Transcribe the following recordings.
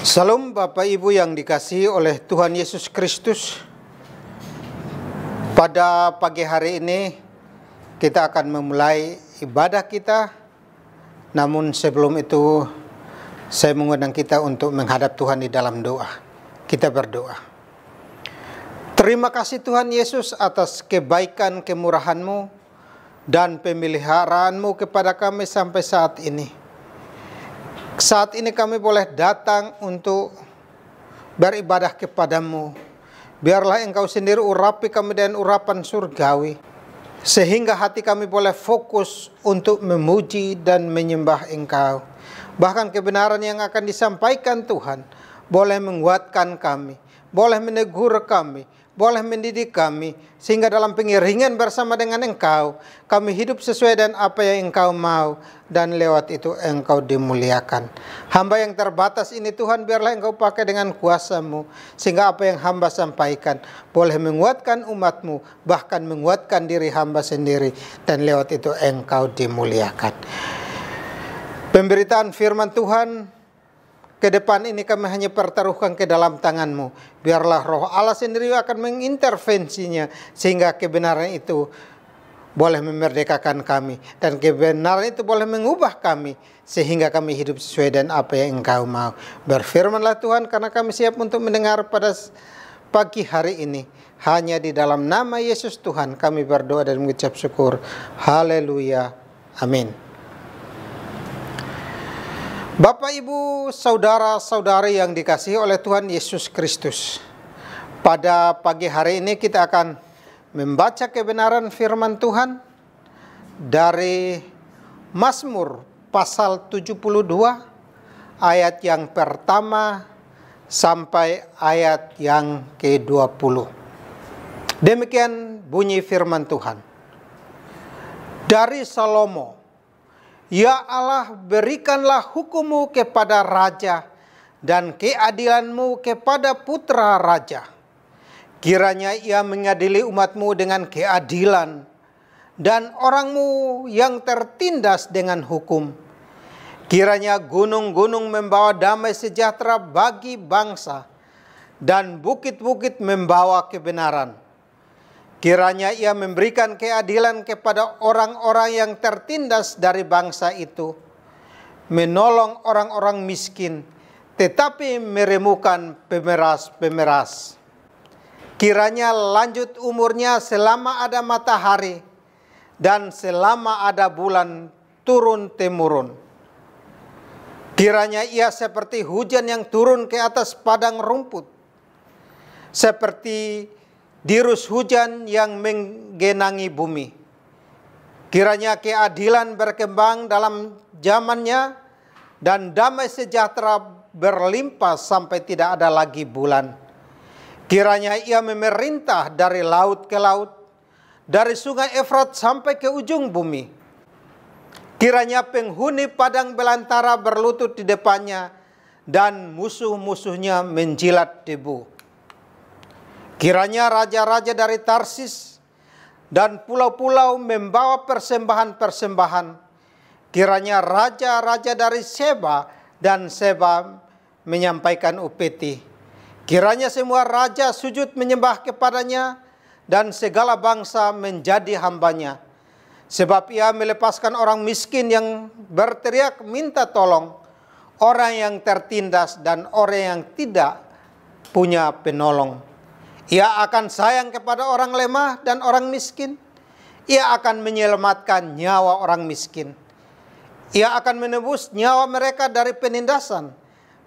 Salam Bapak Ibu yang dikasihi oleh Tuhan Yesus Kristus. Pada pagi hari ini kita akan memulai ibadah kita. Namun sebelum itu saya mengundang kita untuk menghadap Tuhan di dalam doa. Kita berdoa. Terima kasih Tuhan Yesus atas kebaikan kemurahan-Mu dan pemeliharaanmu kepada kami sampai saat ini. Saat ini kami boleh datang untuk beribadah kepadamu. Biarlah Engkau sendiri urapi kami dengan urapan surgawi, sehingga hati kami boleh fokus untuk memuji dan menyembah Engkau. Bahkan kebenaran yang akan disampaikan Tuhan boleh menguatkan kami, boleh menegur kami, boleh mendidik kami, sehingga dalam pengiringan bersama dengan Engkau, kami hidup sesuai dengan apa yang Engkau mau, dan lewat itu Engkau dimuliakan. Hamba yang terbatas ini Tuhan, biarlah Engkau pakai dengan kuasa-Mu, sehingga apa yang hamba sampaikan boleh menguatkan umat-Mu, bahkan menguatkan diri hamba sendiri, dan lewat itu Engkau dimuliakan. Pemberitaan firman Tuhan ke depan ini kami hanya pertaruhkan ke dalam tangan-Mu. Biarlah Roh Allah sendiri akan mengintervensinya, sehingga kebenaran itu boleh memerdekakan kami, dan kebenaran itu boleh mengubah kami, sehingga kami hidup sesuai dengan apa yang Engkau mau. Berfirmanlah Tuhan, karena kami siap untuk mendengar pada pagi hari ini. Hanya di dalam nama Yesus Tuhan kami berdoa dan mengucap syukur. Haleluya. Amin. Bapak, Ibu, saudara-saudari yang dikasihi oleh Tuhan Yesus Kristus. Pada pagi hari ini kita akan membaca kebenaran firman Tuhan dari Mazmur pasal 72 ayat yang pertama sampai ayat yang ke-20. Demikian bunyi firman Tuhan. Dari Salomo, ya Allah, berikanlah hukum-Mu kepada raja dan keadilan-Mu kepada putra raja. Kiranya ia mengadili umat-Mu dengan keadilan dan orang-Mu yang tertindas dengan hukum. Kiranya gunung-gunung membawa damai sejahtera bagi bangsa dan bukit-bukit membawa kebenaran. Kiranya ia memberikan keadilan kepada orang-orang yang tertindas dari bangsa itu, menolong orang-orang miskin, tetapi meremukkan pemeras-pemeras. Kiranya lanjut umurnya selama ada matahari, dan selama ada bulan turun-temurun. Kiranya ia seperti hujan yang turun ke atas padang rumput, seperti dirus hujan yang menggenangi bumi. Kiranya keadilan berkembang dalam zamannya, dan damai sejahtera berlimpah sampai tidak ada lagi bulan. Kiranya ia memerintah dari laut ke laut, dari sungai Efrat sampai ke ujung bumi. Kiranya penghuni padang belantara berlutut di depannya, dan musuh-musuhnya menjilat debu. Kiranya raja-raja dari Tarsis dan pulau-pulau membawa persembahan-persembahan. Kiranya raja-raja dari Seba dan Seba menyampaikan upeti. Kiranya semua raja sujud menyembah kepadanya, dan segala bangsa menjadi hambanya. Sebab ia melepaskan orang miskin yang berteriak minta tolong, orang yang tertindas dan orang yang tidak punya penolong. Ia akan sayang kepada orang lemah dan orang miskin. Ia akan menyelamatkan nyawa orang miskin. Ia akan menebus nyawa mereka dari penindasan,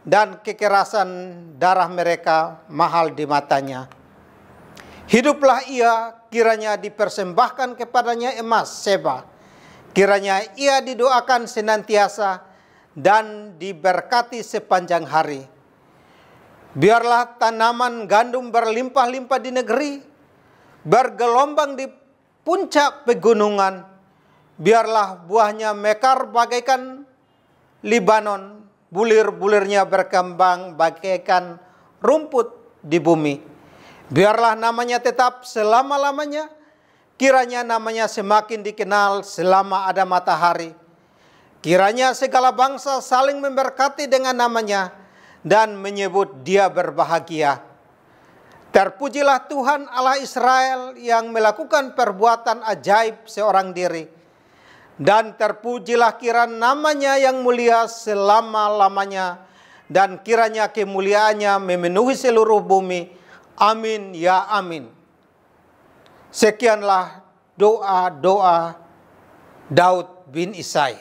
dan kekerasan darah mereka mahal di matanya. Hiduplah ia, kiranya dipersembahkan kepadanya emas Seba. Kiranya ia didoakan senantiasa dan diberkati sepanjang hari. Biarlah tanaman gandum berlimpah-limpah di negeri, bergelombang di puncak pegunungan. Biarlah buahnya mekar bagaikan Libanon, bulir-bulirnya berkembang bagaikan rumput di bumi. Biarlah namanya tetap selama-lamanya, kiranya namanya semakin dikenal selama ada matahari. Kiranya segala bangsa saling memberkati dengan namanya, dan menyebut Dia berbahagia. Terpujilah Tuhan Allah Israel yang melakukan perbuatan ajaib seorang diri. Dan terpujilah kiranya namanya yang mulia selama-lamanya. Dan kiranya kemuliaannya memenuhi seluruh bumi. Amin ya amin. Sekianlah doa-doa Daud bin Isai.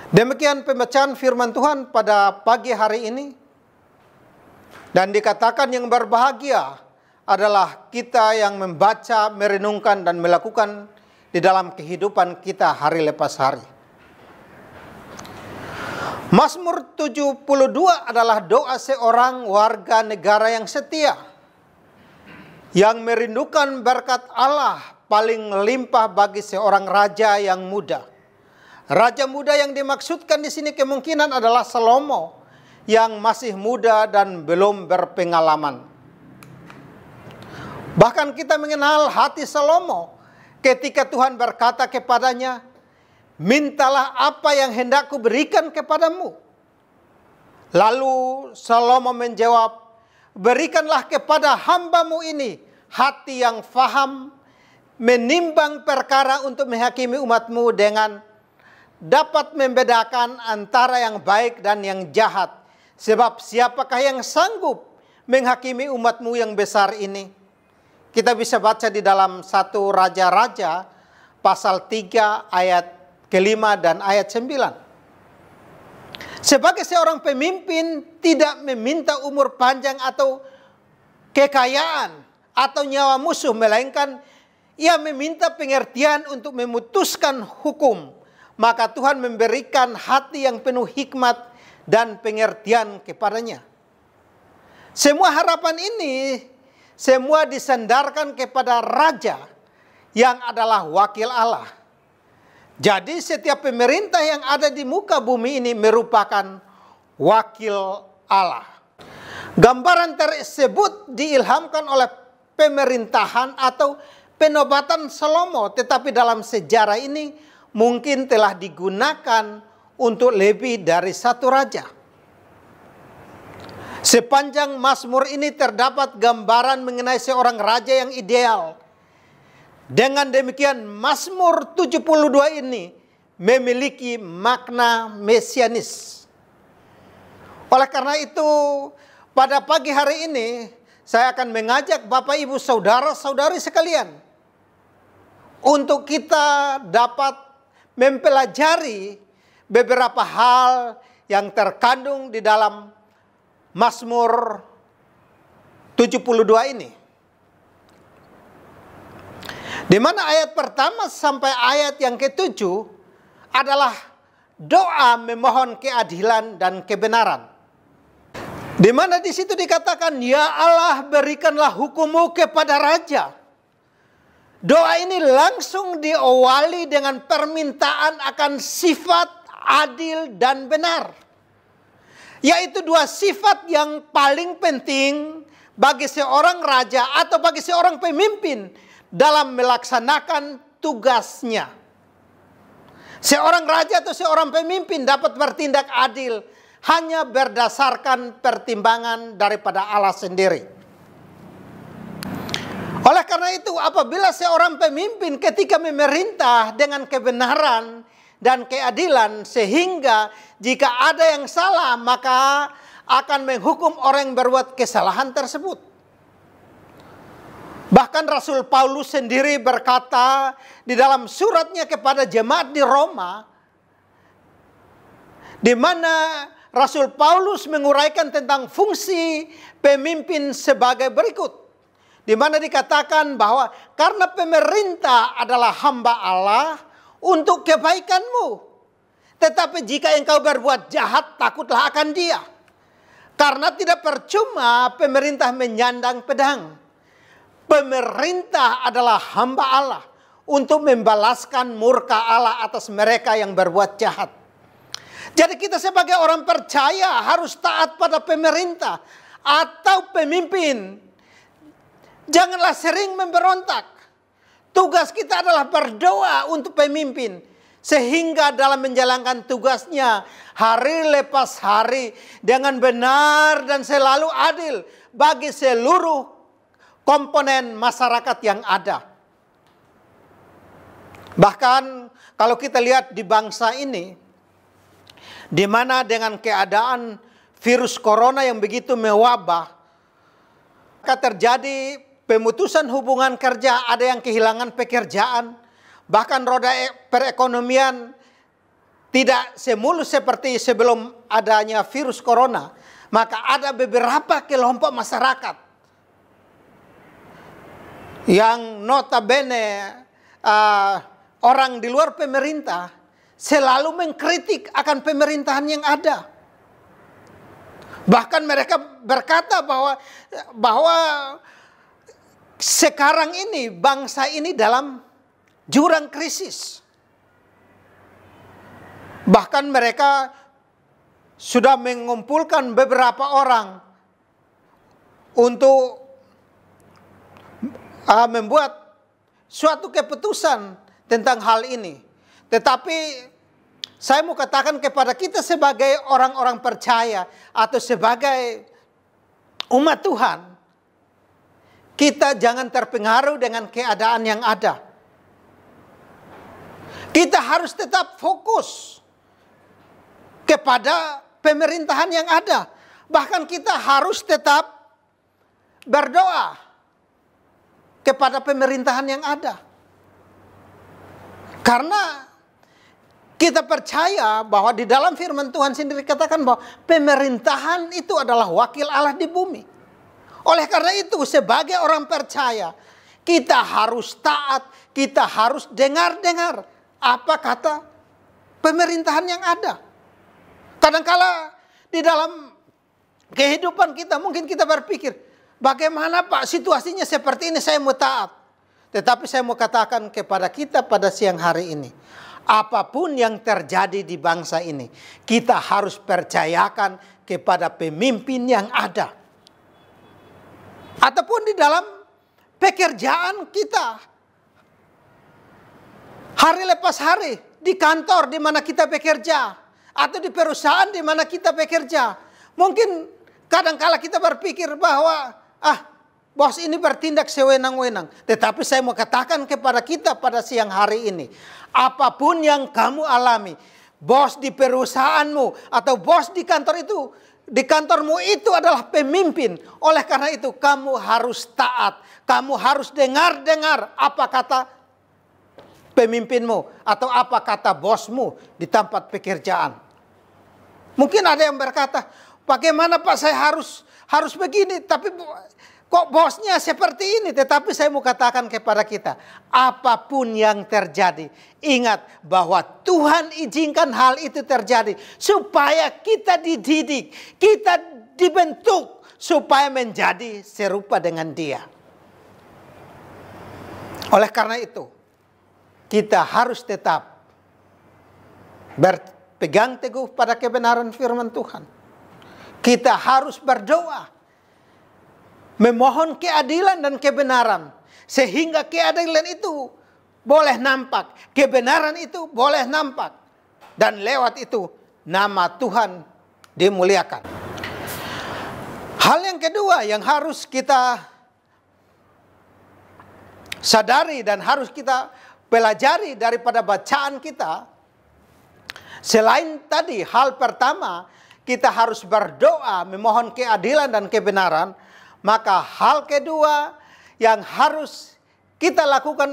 Demikian pembacaan firman Tuhan pada pagi hari ini. Dan dikatakan yang berbahagia adalah kita yang membaca, merenungkan, dan melakukan di dalam kehidupan kita hari lepas hari. Mazmur 72 adalah doa seorang warga negara yang setia, yang merindukan berkat Allah paling limpah bagi seorang raja yang muda. Raja muda yang dimaksudkan di sini kemungkinan adalah Salomo, yang masih muda dan belum berpengalaman. Bahkan kita mengenal hati Salomo ketika Tuhan berkata kepadanya, "Mintalah apa yang hendak kuberikan kepadamu." Lalu Salomo menjawab, "Berikanlah kepada hambamu ini hati yang faham, menimbang perkara untuk menghakimi umatmu dengan dapat membedakan antara yang baik dan yang jahat. Sebab siapakah yang sanggup menghakimi umatmu yang besar ini?" Kita bisa baca di dalam 1 Raja-Raja pasal 3 ayat ke-5 dan ayat 9. Sebagai seorang pemimpin tidak meminta umur panjang atau kekayaan atau nyawa musuh, melainkan ia meminta pengertian untuk memutuskan hukum. Maka Tuhan memberikan hati yang penuh hikmat dan pengertian kepadanya. Semua harapan ini semua disandarkan kepada raja yang adalah wakil Allah. Jadi setiap pemerintah yang ada di muka bumi ini merupakan wakil Allah. Gambaran tersebut diilhamkan oleh pemerintahan atau penobatan Salomo, tetapi dalam sejarah ini mungkin telah digunakan untuk lebih dari satu raja. Sepanjang Mazmur ini terdapat gambaran mengenai seorang raja yang ideal. Dengan demikian Mazmur 72 ini memiliki makna mesianis. Oleh karena itu pada pagi hari ini saya akan mengajak Bapak Ibu saudara-saudari sekalian untuk kita dapat mempelajari beberapa hal yang terkandung di dalam Mazmur 72 ini. Di mana ayat pertama sampai ayat yang ke-7 adalah doa memohon keadilan dan kebenaran. Di mana di situ dikatakan, "Ya Allah, berikanlah hukum-Mu kepada raja." Doa ini langsung diawali dengan permintaan akan sifat adil dan benar. Yaitu dua sifat yang paling penting bagi seorang raja atau bagi seorang pemimpin dalam melaksanakan tugasnya. Seorang raja atau seorang pemimpin dapat bertindak adil hanya berdasarkan pertimbangan daripada Allah sendiri. Oleh karena itu, apabila seorang pemimpin ketika memerintah dengan kebenaran dan keadilan, sehingga jika ada yang salah maka akan menghukum orang yang berbuat kesalahan tersebut. Bahkan Rasul Paulus sendiri berkata di dalam suratnya kepada jemaat di Roma, di mana Rasul Paulus menguraikan tentang fungsi pemimpin sebagai berikut. Di mana dikatakan bahwa karena pemerintah adalah hamba Allah untuk kebaikanmu. Tetapi jika engkau berbuat jahat, takutlah akan dia. Karena tidak percuma pemerintah menyandang pedang. Pemerintah adalah hamba Allah untuk membalaskan murka Allah atas mereka yang berbuat jahat. Jadi kita sebagai orang percaya harus taat pada pemerintah atau pemimpin. Janganlah sering memberontak. Tugas kita adalah berdoa untuk pemimpin. sehingga dalam menjalankan tugasnya hari lepas hari dengan benar dan selalu adil bagi seluruh komponen masyarakat yang ada. Bahkan kalau kita lihat di bangsa ini, di mana dengan keadaan virus corona yang begitu mewabah, maka terjadi pemutusan hubungan kerja, ada yang kehilangan pekerjaan, bahkan roda perekonomian tidak semulus seperti sebelum adanya virus corona. Maka ada beberapa kelompok masyarakat yang notabene orang di luar pemerintah selalu mengkritik akan pemerintahan yang ada. Bahkan mereka berkata bahwa sekarang ini bangsa ini dalam jurang krisis. Bahkan mereka sudah mengumpulkan beberapa orang untuk membuat suatu keputusan tentang hal ini. Tetapi saya mau katakan kepada kita sebagai orang-orang percaya atau sebagai umat Tuhan, kita jangan terpengaruh dengan keadaan yang ada. Kita harus tetap fokus kepada pemerintahan yang ada. Bahkan kita harus tetap berdoa kepada pemerintahan yang ada. Karena kita percaya bahwa di dalam firman Tuhan sendiri katakan bahwa pemerintahan itu adalah wakil Allah di bumi. Oleh karena itu sebagai orang percaya, kita harus taat, kita harus dengar-dengar apa kata pemerintahan yang ada. Kadangkala di dalam kehidupan kita mungkin kita berpikir, bagaimana Pak situasinya seperti ini saya mau taat. Tetapi saya mau katakan kepada kita pada siang hari ini, apapun yang terjadi di bangsa ini, kita harus percayakan kepada pemimpin yang ada. Ataupun di dalam pekerjaan kita, hari lepas hari, di kantor di mana kita bekerja, atau di perusahaan di mana kita bekerja. Mungkin kadangkala kita berpikir bahwa bos ini bertindak sewenang-wenang. Tetapi saya mau katakan kepada kita pada siang hari ini, apapun yang kamu alami, bos di perusahaanmu atau bos di kantor itu, di kantormu itu adalah pemimpin. Oleh karena itu kamu harus taat, kamu harus dengar-dengar apa kata pemimpinmu atau apa kata bosmu di tempat pekerjaan. Mungkin ada yang berkata, bagaimana Pak saya harus begini, tapi kok bosnya seperti ini. Tetapi saya mau katakan kepada kita, apapun yang terjadi, ingat bahwa Tuhan izinkan hal itu terjadi supaya kita dididik, kita dibentuk supaya menjadi serupa dengan Dia. Oleh karena itu, kita harus tetap berpegang teguh pada kebenaran firman Tuhan. Kita harus berdoa, memohon keadilan dan kebenaran, sehingga keadilan itu boleh nampak, kebenaran itu boleh nampak, dan lewat itu nama Tuhan dimuliakan. Hal yang kedua yang harus kita sadari dan harus kita pelajari daripada bacaan kita, selain tadi hal pertama kita harus berdoa memohon keadilan dan kebenaran, maka hal kedua yang harus kita lakukan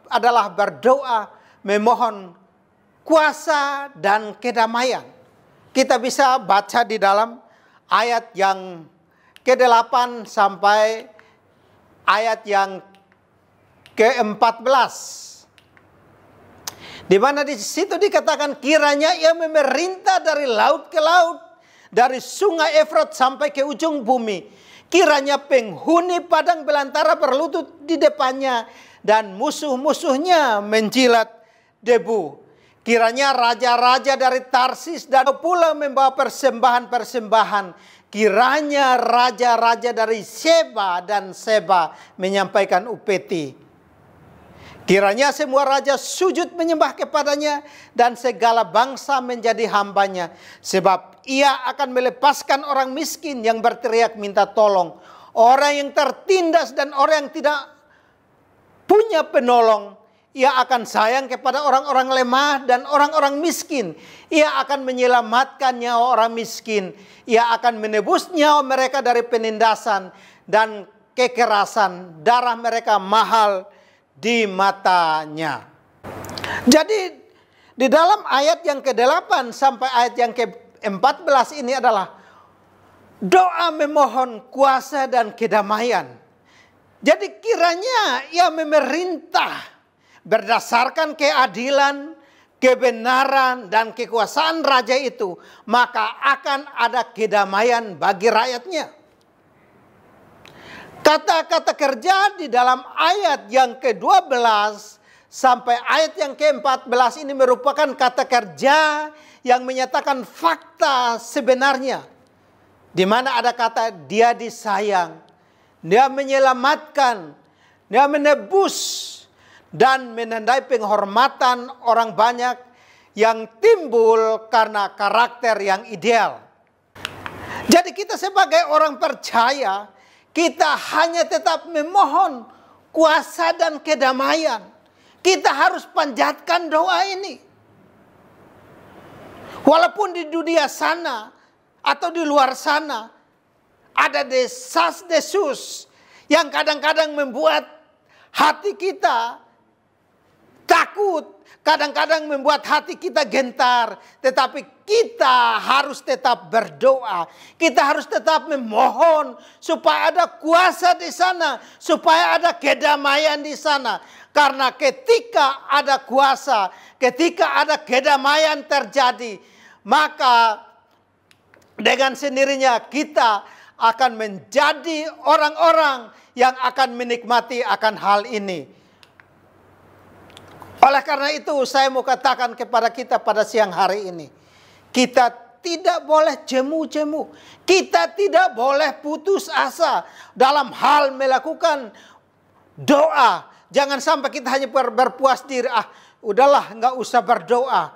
adalah berdoa memohon kuasa dan kedamaian. Kita bisa baca di dalam ayat yang ke-8 sampai ayat yang ke-14. Di mana di situ dikatakan, kiranya Ia memerintah dari laut ke laut, dari sungai Efrat sampai ke ujung bumi. Kiranya penghuni padang belantara berlutut di depannya, dan musuh-musuhnya menjilat debu. Kiranya raja-raja dari Tarsis dan pula membawa persembahan-persembahan. Kiranya raja-raja dari Seba dan Seba menyampaikan upeti. Kiranya semua raja sujud menyembah kepadanya dan segala bangsa menjadi hambanya. Sebab ia akan melepaskan orang miskin yang berteriak minta tolong. Orang yang tertindas dan orang yang tidak punya penolong. Ia akan sayang kepada orang-orang lemah dan orang-orang miskin. Ia akan menyelamatkan nyawa orang miskin. Ia akan menebus nyawa mereka dari penindasan dan kekerasan. Darah mereka mahal di matanya. Jadi di dalam ayat yang ke-8 sampai ayat yang ke-14 ini adalah doa memohon kuasa dan kedamaian. Jadi kiranya ia memerintah berdasarkan keadilan, kebenaran, dan kekuasaan raja itu, maka akan ada kedamaian bagi rakyatnya. Kata-kata kerja di dalam ayat yang ke-12 sampai ayat yang ke-14 ini merupakan kata kerja yang menyatakan fakta sebenarnya. Di mana ada kata dia disayang, dia menyelamatkan, dia menebus, dan menandai penghormatan orang banyak yang timbul karena karakter yang ideal. Jadi kita sebagai orang percaya, kita hanya tetap memohon kuasa dan kedamaian. Kita harus panjatkan doa ini. Walaupun di dunia sana atau di luar sana ada desas-desus yang kadang-kadang membuat hati kita takut, kadang-kadang membuat hati kita gentar. Tetapi kita harus tetap berdoa. Kita harus tetap memohon supaya ada kuasa di sana, supaya ada kedamaian di sana. Karena ketika ada kuasa, ketika ada kedamaian terjadi, maka dengan sendirinya kita akan menjadi orang-orang yang akan menikmati akan hal ini. Oleh karena itu saya mau katakan kepada kita pada siang hari ini. Kita tidak boleh jemu-jemu. Kita tidak boleh putus asa dalam hal melakukan doa. Jangan sampai kita hanya berpuas diri. Udahlah nggak usah berdoa.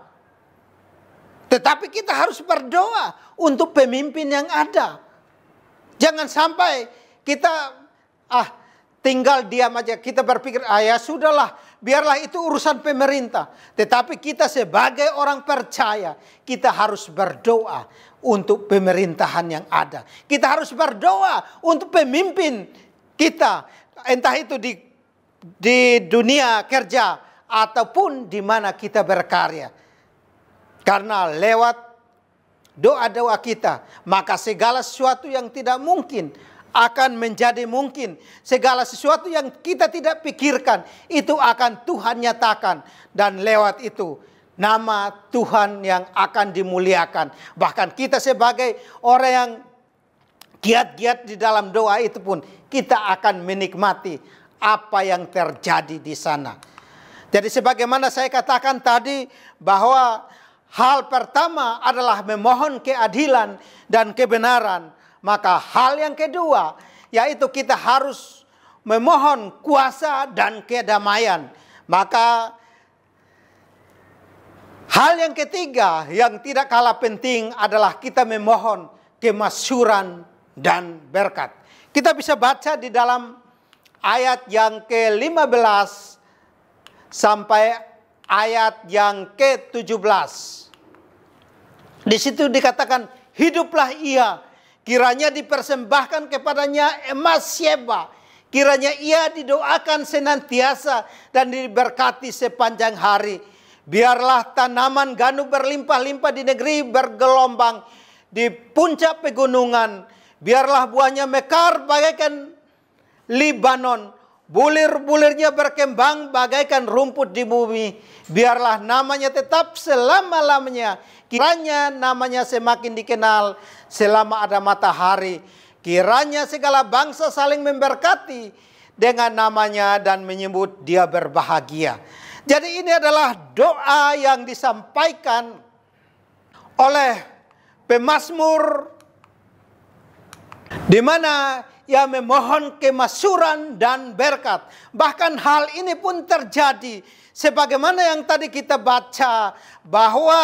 Tetapi kita harus berdoa untuk pemimpin yang ada. Jangan sampai kita tinggal diam aja. Kita berpikir, ya sudahlah, biarlah itu urusan pemerintah. Tetapi kita sebagai orang percaya, kita harus berdoa untuk pemerintahan yang ada. Kita harus berdoa untuk pemimpin kita. Entah itu di dunia kerja ataupun di mana kita berkarya. Karena lewat doa-doa kita, maka segala sesuatu yang tidak mungkin akan menjadi mungkin. Segala sesuatu yang kita tidak pikirkan, itu akan Tuhan nyatakan. Dan lewat itu, nama Tuhan yang akan dimuliakan. Bahkan kita sebagai orang yang giat-giat di dalam doa itu pun, kita akan menikmati apa yang terjadi di sana. Jadi sebagaimana saya katakan tadi, bahwa hal pertama adalah memohon keadilan dan kebenaran. Maka hal yang kedua, yaitu kita harus memohon kuasa dan kedamaian. Maka hal yang ketiga yang tidak kalah penting adalah kita memohon kemasyuran dan berkat. Kita bisa baca di dalam ayat yang ke-15 sampai ayat yang ke-17. Di situ dikatakan, hiduplah ia, kiranya dipersembahkan kepadanya emas Syeba. Kiranya ia didoakan senantiasa dan diberkati sepanjang hari. Biarlah tanaman ganu berlimpah-limpah di negeri bergelombang di puncak pegunungan. Biarlah buahnya mekar bagaikan Libanon. Bulir-bulirnya berkembang bagaikan rumput di bumi. Biarlah namanya tetap selama-lamanya. Kiranya namanya semakin dikenal selama ada matahari. Kiranya segala bangsa saling memberkati dengan namanya dan menyebut dia berbahagia. Jadi ini adalah doa yang disampaikan oleh pemazmur, di mana yang memohon kemaksuran dan berkat. Bahkan hal ini pun terjadi sebagaimana yang tadi kita baca, bahwa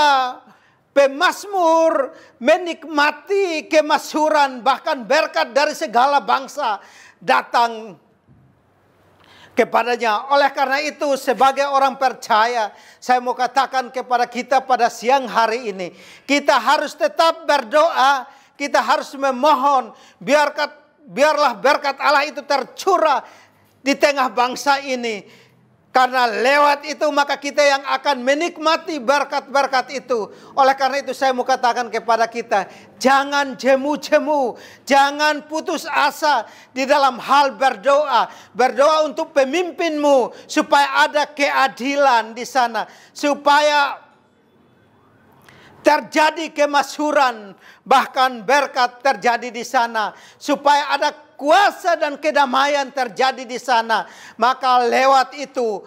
pemazmur menikmati kemaksuran bahkan berkat dari segala bangsa datang kepadanya. Oleh karena itu, sebagai orang percaya, saya mau katakan kepada kita pada siang hari ini, kita harus tetap berdoa, kita harus memohon, biarlah berkat Allah itu tercurah di tengah bangsa ini. Karena lewat itu maka kita yang akan menikmati berkat-berkat itu. Oleh karena itu saya mau katakan kepada kita, jangan jemu-jemu, jangan putus asa di dalam hal berdoa. Berdoa untuk pemimpinmu supaya ada keadilan di sana, supaya terjadi kemaksuran, bahkan berkat terjadi di sana, supaya ada kuasa dan kedamaian terjadi di sana. Maka lewat itu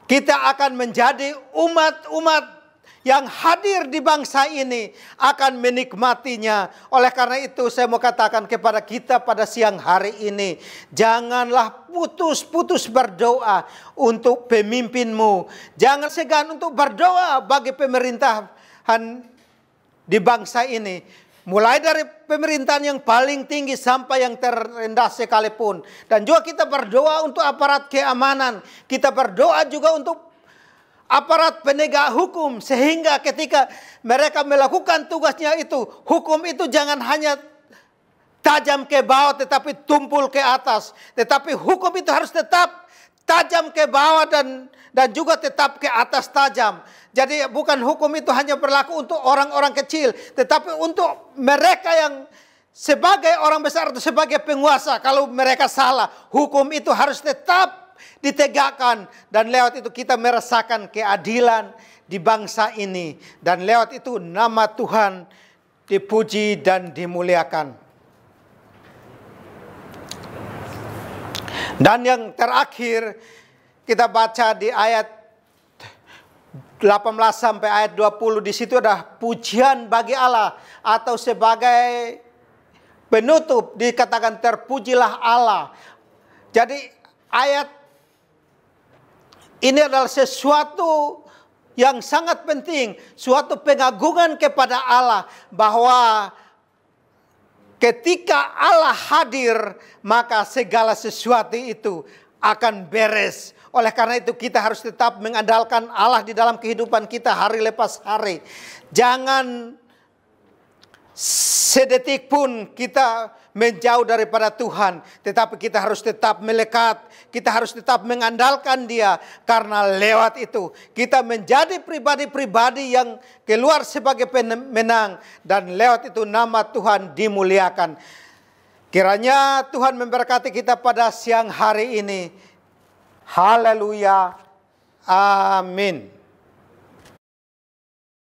kita akan menjadi umat-umat yang hadir di bangsa ini, akan menikmatinya. Oleh karena itu saya mau katakan kepada kita pada siang hari ini, janganlah putus-putus berdoa untuk pemimpinmu. Jangan segan untuk berdoa bagi pemerintahan di bangsa ini. Mulai dari pemerintahan yang paling tinggi sampai yang terendah sekalipun. Dan juga kita berdoa untuk aparat keamanan. Kita berdoa juga untuk aparat penegak hukum. Sehingga ketika mereka melakukan tugasnya itu, hukum itu jangan hanya tajam ke bawah tetapi tumpul ke atas. Tetapi hukum itu harus tetap tajam ke bawah dan juga tetap ke atas tajam. Jadi bukan hukum itu hanya berlaku untuk orang-orang kecil, tetapi untuk mereka yang sebagai orang besar atau sebagai penguasa. Kalau mereka salah, hukum itu harus tetap ditegakkan. Dan lewat itu kita merasakan keadilan di bangsa ini. Dan lewat itu nama Tuhan dipuji dan dimuliakan. Dan yang terakhir kita baca di ayat 18 sampai ayat 20, di situ ada pujian bagi Allah, atau sebagai penutup dikatakan terpujilah Allah. Jadi ayat ini adalah sesuatu yang sangat penting, suatu pengagungan kepada Allah, bahwa ketika Allah hadir maka segala sesuatu itu akan beres. Oleh karena itu kita harus tetap mengandalkan Allah di dalam kehidupan kita hari lepas hari. Jangan sedetik pun kita menjauh daripada Tuhan. Tetapi kita harus tetap melekat. Kita harus tetap mengandalkan Dia. Karena lewat itu kita menjadi pribadi-pribadi yang keluar sebagai pemenang. Dan lewat itu nama Tuhan dimuliakan. Kiranya Tuhan memberkati kita pada siang hari ini. Haleluya. Amin.